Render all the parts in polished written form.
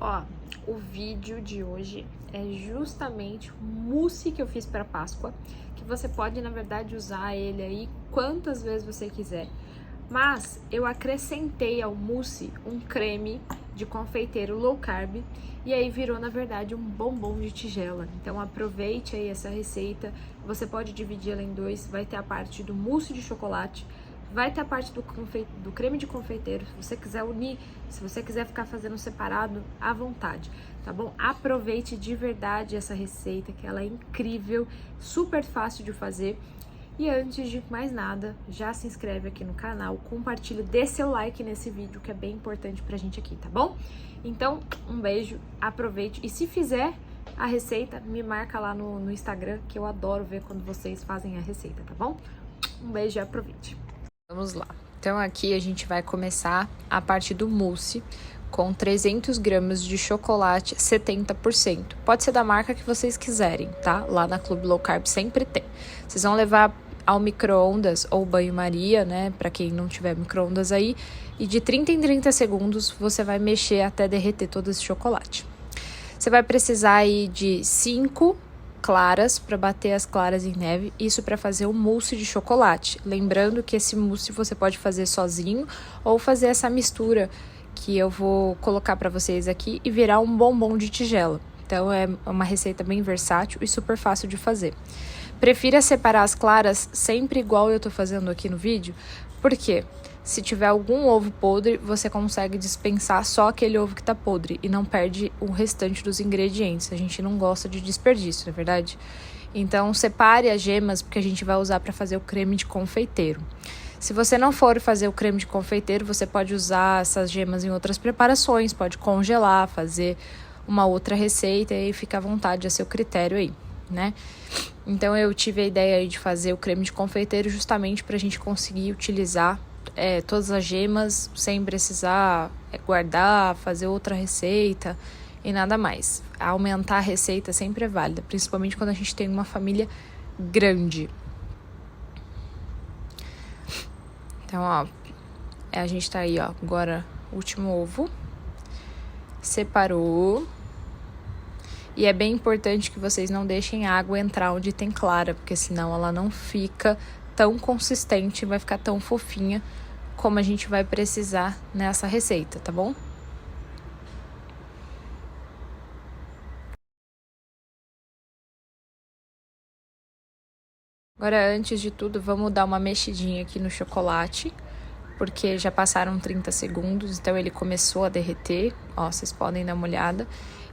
Ó, o vídeo de hoje é justamente o mousse que eu fiz para Páscoa, que você pode, na verdade, usar ele aí quantas vezes você quiser. Mas eu acrescentei ao mousse um creme de confeiteiro low carb e aí virou, na verdade, um bombom de tigela. Então aproveite aí essa receita, você pode dividir ela em dois, vai ter a parte do mousse de chocolate, vai ter a parte do creme de confeiteiro. Se você quiser unir, se você quiser ficar fazendo separado, à vontade, tá bom? Aproveite de verdade essa receita, que ela é incrível, super fácil de fazer. E antes de mais nada, já se inscreve aqui no canal, compartilha, dê seu like nesse vídeo, que é bem importante pra gente aqui, tá bom? Então, um beijo, aproveite. E se fizer a receita, me marca lá no Instagram, que eu adoro ver quando vocês fazem a receita, tá bom? Um beijo e aproveite. Vamos lá. Então aqui a gente vai começar a parte do mousse com 300 gramas de chocolate 70%. Pode ser da marca que vocês quiserem, tá? Lá na Clube Low Carb sempre tem. Vocês vão levar ao micro-ondas ou banho-maria, né? Pra quem não tiver micro-ondas aí. E de 30 em 30 segundos você vai mexer até derreter todo esse chocolate. Você vai precisar aí de 5 claras para bater as claras em neve, isso para fazer o mousse de chocolate. Lembrando que esse mousse você pode fazer sozinho ou fazer essa mistura que eu vou colocar para vocês aqui e virar um bombom de tigela. Então é uma receita bem versátil e super fácil de fazer. Prefira separar as claras sempre igual eu tô fazendo aqui no vídeo, porque se tiver algum ovo podre, você consegue dispensar só aquele ovo que tá podre e não perde o restante dos ingredientes. A gente não gosta de desperdício, não é verdade? Então, separe as gemas, porque a gente vai usar para fazer o creme de confeiteiro. Se você não for fazer o creme de confeiteiro, você pode usar essas gemas em outras preparações, pode congelar, fazer uma outra receita e fica à vontade, a seu critério aí, né? Então, eu tive a ideia aí de fazer o creme de confeiteiro justamente para a gente conseguir utilizar todas as gemas sem precisar guardar, fazer outra receita e nada mais. Aumentar a receita sempre é válida, principalmente quando a gente tem uma família grande. Então, ó, a gente tá aí, ó, agora último ovo, separou. E é bem importante que vocês não deixem a água entrar onde tem clara, porque senão ela não fica tão consistente, vai ficar tão fofinha como a gente vai precisar nessa receita, tá bom? Agora, antes de tudo, vamos dar uma mexidinha aqui no chocolate, porque já passaram 30 segundos, então ele começou a derreter, ó, vocês podem dar uma olhada.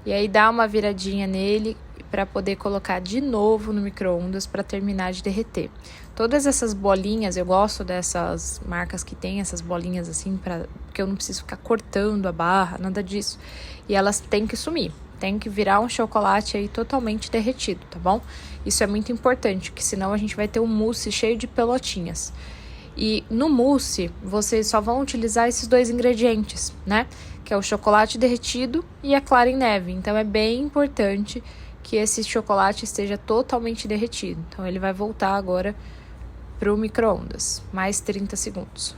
E aí dá uma viradinha nele para poder colocar de novo no micro-ondas para terminar de derreter. Todas essas bolinhas, eu gosto dessas marcas que tem essas bolinhas assim, porque eu não preciso ficar cortando a barra, nada disso. E elas têm que sumir, tem que virar um chocolate aí totalmente derretido, tá bom? Isso é muito importante, porque senão a gente vai ter um mousse cheio de pelotinhas. E no mousse, vocês só vão utilizar esses dois ingredientes, né? Que é o chocolate derretido e a clara em neve. Então, é bem importante que esse chocolate esteja totalmente derretido. Então, ele vai voltar agora para o micro-ondas. Mais 30 segundos.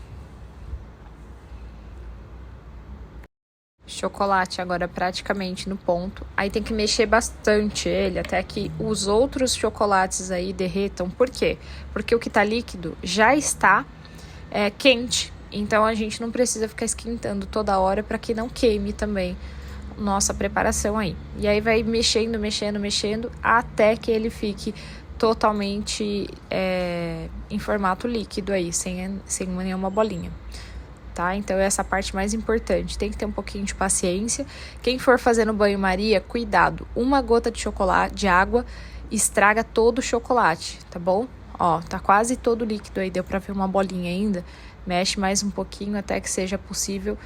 Chocolate agora praticamente no ponto. Aí tem que mexer bastante ele até que os outros chocolates aí derretam. Por quê? Porque o que tá líquido já está quente. Então a gente não precisa ficar esquentando toda hora para que não queime também nossa preparação aí. E aí vai mexendo, mexendo, mexendo até que ele fique totalmente em formato líquido aí, sem nenhuma bolinha. Tá? Então essa é a parte mais importante, tem que ter um pouquinho de paciência. Quem for fazer no banho-maria, cuidado, uma gota de chocolate, de água, estraga todo o chocolate, tá bom? Ó, tá quase todo líquido aí, deu pra ver uma bolinha ainda. Mexe mais um pouquinho até que seja possível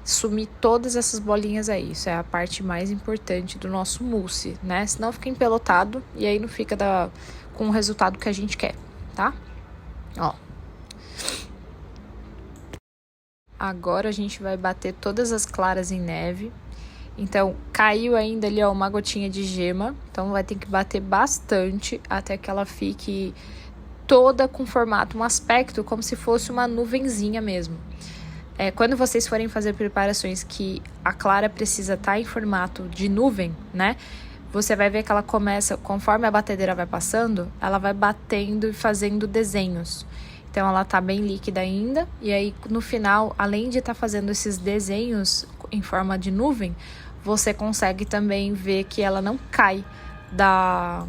sumir todas essas bolinhas aí. Isso é a parte mais importante do nosso mousse, né? Senão fica empelotado e aí não fica com o resultado que a gente quer, tá? Ó. Agora a gente vai bater todas as claras em neve. Então, caiu ainda ali, ó, uma gotinha de gema. Então, vai ter que bater bastante até que ela fique toda com formato, um aspecto como se fosse uma nuvenzinha mesmo. quando vocês forem fazer preparações que a clara precisa estar em formato de nuvem, né? Você vai ver que ela começa, conforme a batedeira vai passando, ela vai batendo e fazendo desenhos. Então, ela tá bem líquida ainda. E aí, no final, além de estar fazendo esses desenhos em forma de nuvem, você consegue também ver que ela não cai da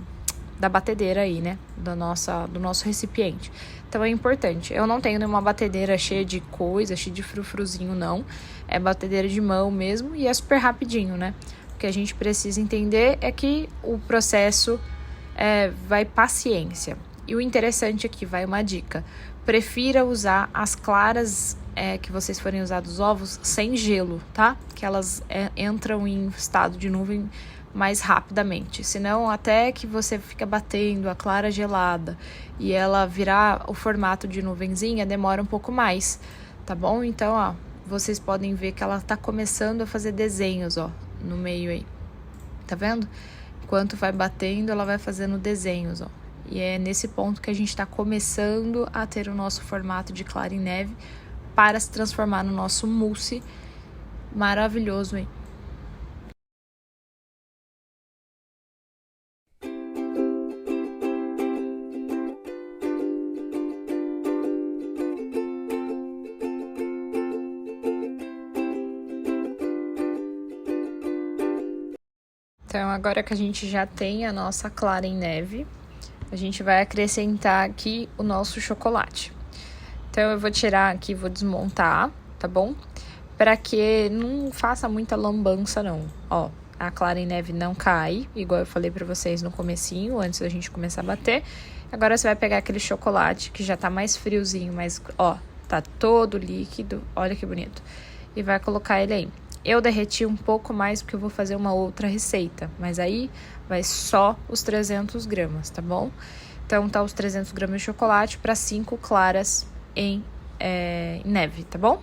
batedeira aí, né? Do nosso recipiente. Então, é importante. Eu não tenho nenhuma batedeira cheia de coisa, cheia de frufruzinho, não. É batedeira de mão mesmo e é super rapidinho, né? O que a gente precisa entender é que o processo vai paciência. E o interessante aqui, vai uma dica. Prefira usar as claras que vocês forem usar dos ovos sem gelo, tá? Que elas entram em estado de nuvem mais rapidamente. Senão, até que você fica batendo a clara gelada e ela virar o formato de nuvenzinha, demora um pouco mais, tá bom? Então, ó, vocês podem ver que ela tá começando a fazer desenhos, ó, no meio aí. Tá vendo? Enquanto vai batendo, ela vai fazendo desenhos, ó. E é nesse ponto que a gente tá começando a ter o nosso formato de clara em neve para se transformar no nosso mousse maravilhoso aí. Então, agora que a gente já tem a nossa clara em neve, a gente vai acrescentar aqui o nosso chocolate. Então, eu vou tirar aqui, vou desmontar, tá bom? Para que não faça muita lambança, não. Ó, a clara em neve não cai, igual eu falei pra vocês no comecinho, antes da gente começar a bater. Agora, você vai pegar aquele chocolate que já tá mais friozinho, mas, ó, tá todo líquido, olha que bonito. E vai colocar ele aí. Eu derreti um pouco mais porque eu vou fazer uma outra receita, mas aí vai só os 300 gramas, tá bom? Então, tá os 300 gramas de chocolate para 5 claras em neve, tá bom?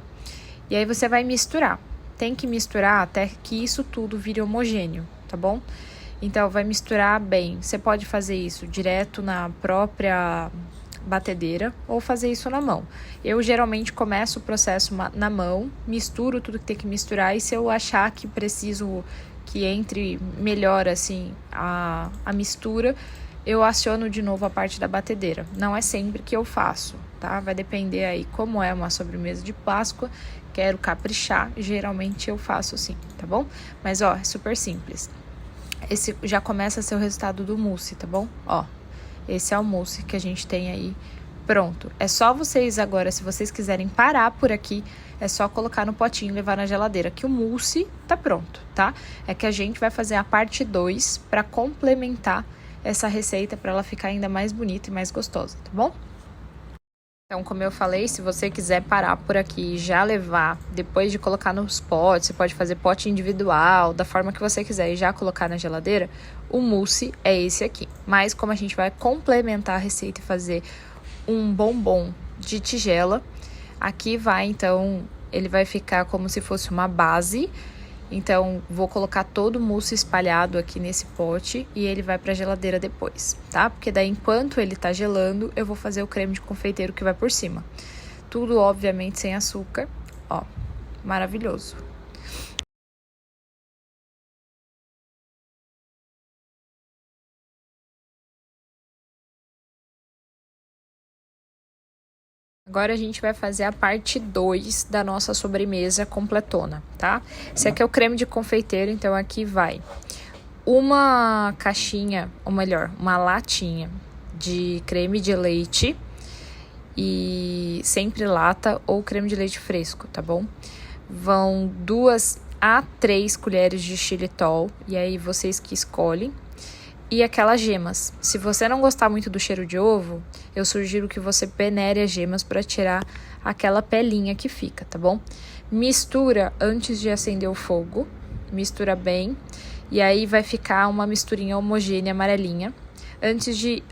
E aí, você vai misturar. Tem que misturar até que isso tudo vire homogêneo, tá bom? Então, vai misturar bem. Você pode fazer isso direto na própria batedeira ou fazer isso na mão. Eu geralmente começo o processo na mão, misturo tudo que tem que misturar e se eu achar que preciso que entre melhor assim a mistura, eu aciono de novo a parte da batedeira. Não é sempre que eu faço, tá? Vai depender aí como é uma sobremesa de Páscoa, quero caprichar, geralmente eu faço assim, tá bom? Mas ó, é super simples. Esse já começa a ser o resultado do mousse, tá bom? Ó, esse é o mousse que a gente tem aí pronto. É só vocês agora, se vocês quiserem parar por aqui, é só colocar no potinho e levar na geladeira, que o mousse tá pronto, tá? É que a gente vai fazer a parte 2 para complementar essa receita para ela ficar ainda mais bonita e mais gostosa, tá bom? Então, como eu falei, se você quiser parar por aqui e já levar, depois de colocar nos potes, você pode fazer pote individual, da forma que você quiser e já colocar na geladeira, o mousse é esse aqui. Mas como a gente vai complementar a receita e fazer um bombom de tigela, aqui vai, então, ele vai ficar como se fosse uma base. Então, vou colocar todo o mousse espalhado aqui nesse pote e ele vai pra geladeira depois, tá? Porque daí, enquanto ele tá gelando, eu vou fazer o creme de confeiteiro que vai por cima. Tudo, obviamente, sem açúcar, ó, maravilhoso. Agora a gente vai fazer a parte 2 da nossa sobremesa completona, tá? Esse aqui é o creme de confeiteiro, então aqui vai uma caixinha, ou melhor, uma latinha de creme de leite e sempre lata ou creme de leite fresco, tá bom? Vão 2 a 3 colheres de xilitol, e aí vocês que escolhem. E aquelas gemas. Se você não gostar muito do cheiro de ovo, eu sugiro que você peneire as gemas para tirar aquela pelinha que fica, tá bom? Mistura antes de acender o fogo, mistura bem, e aí vai ficar uma misturinha homogênea amarelinha antes de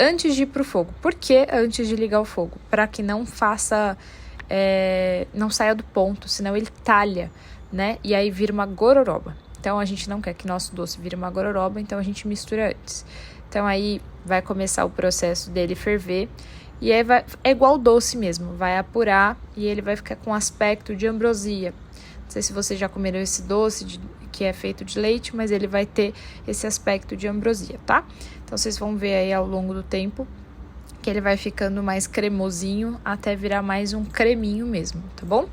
ir pro fogo. Por que antes de ligar o fogo? Para que não faça, não saia do ponto, senão ele talha, né? E aí vira uma gororoba. Então, a gente não quer que nosso doce vire uma gororoba, então a gente mistura antes. Então, aí vai começar o processo dele ferver E aí é igual doce mesmo, vai apurar e ele vai ficar com aspecto de ambrosia. Não sei se você já comeram esse doce que é feito de leite, mas ele vai ter esse aspecto de ambrosia, tá? Então vocês vão ver aí ao longo do tempo que ele vai ficando mais cremosinho até virar mais um creminho mesmo, tá bom?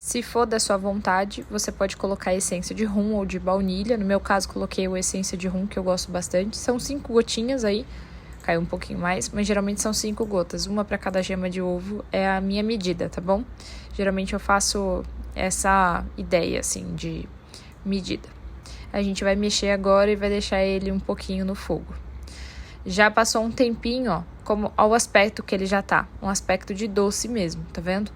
Se for da sua vontade, você pode colocar essência de rum ou de baunilha. No meu caso, coloquei o essência de rum, que eu gosto bastante. São 5 gotinhas aí, caiu um pouquinho mais, mas geralmente são 5 gotas. Uma para cada gema de ovo é a minha medida, tá bom? Geralmente eu faço essa ideia, assim, de medida. A gente vai mexer agora e vai deixar ele um pouquinho no fogo. Já passou um tempinho, ó, como ao aspecto que ele já tá. Um aspecto de doce mesmo, tá vendo?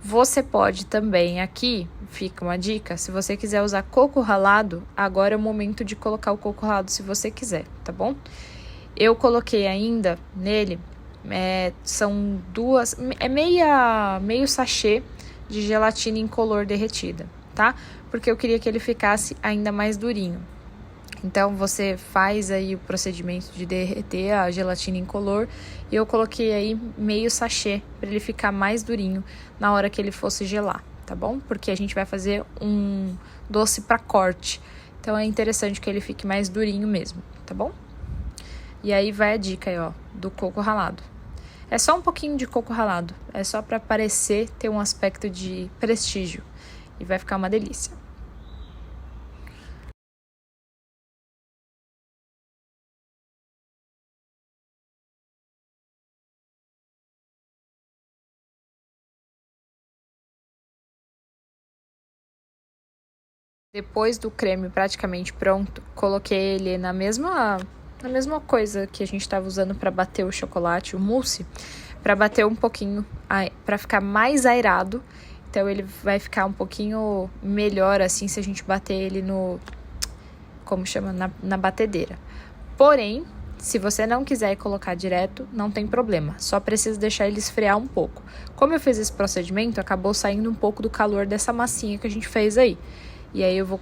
Você pode também, aqui fica uma dica, se você quiser usar coco ralado, agora é o momento de colocar o coco ralado se você quiser, tá bom? Eu coloquei ainda nele, são meio sachê de gelatina incolor derretida, tá? Porque eu queria que ele ficasse ainda mais durinho. Então, você faz aí o procedimento de derreter a gelatina incolor e eu coloquei aí meio sachê para ele ficar mais durinho na hora que ele fosse gelar, tá bom? Porque a gente vai fazer um doce para corte, então é interessante que ele fique mais durinho mesmo, tá bom? E aí vai a dica aí, ó, do coco ralado. É só um pouquinho de coco ralado, é só para parecer ter um aspecto de prestígio e vai ficar uma delícia. Depois do creme praticamente pronto, coloquei ele na mesma coisa que a gente estava usando para bater o chocolate, o mousse, para bater um pouquinho, para ficar mais aerado. Então ele vai ficar um pouquinho melhor assim se a gente bater ele na batedeira. Porém, se você não quiser colocar direto, não tem problema, só precisa deixar ele esfriar um pouco. Como eu fiz esse procedimento, acabou saindo um pouco do calor dessa massinha que a gente fez aí. E aí eu vou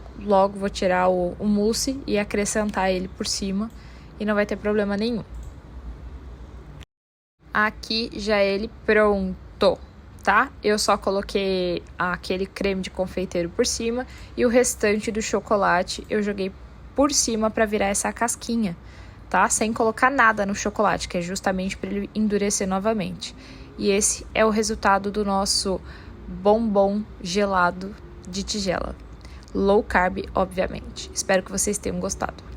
tirar o mousse e acrescentar ele por cima e não vai ter problema nenhum. Aqui já é ele pronto, tá? Eu só coloquei aquele creme de confeiteiro por cima e o restante do chocolate eu joguei por cima para virar essa casquinha, tá? Sem colocar nada no chocolate, que é justamente para ele endurecer novamente. E esse é o resultado do nosso bombom gelado de tigela. Low carb, obviamente. Espero que vocês tenham gostado.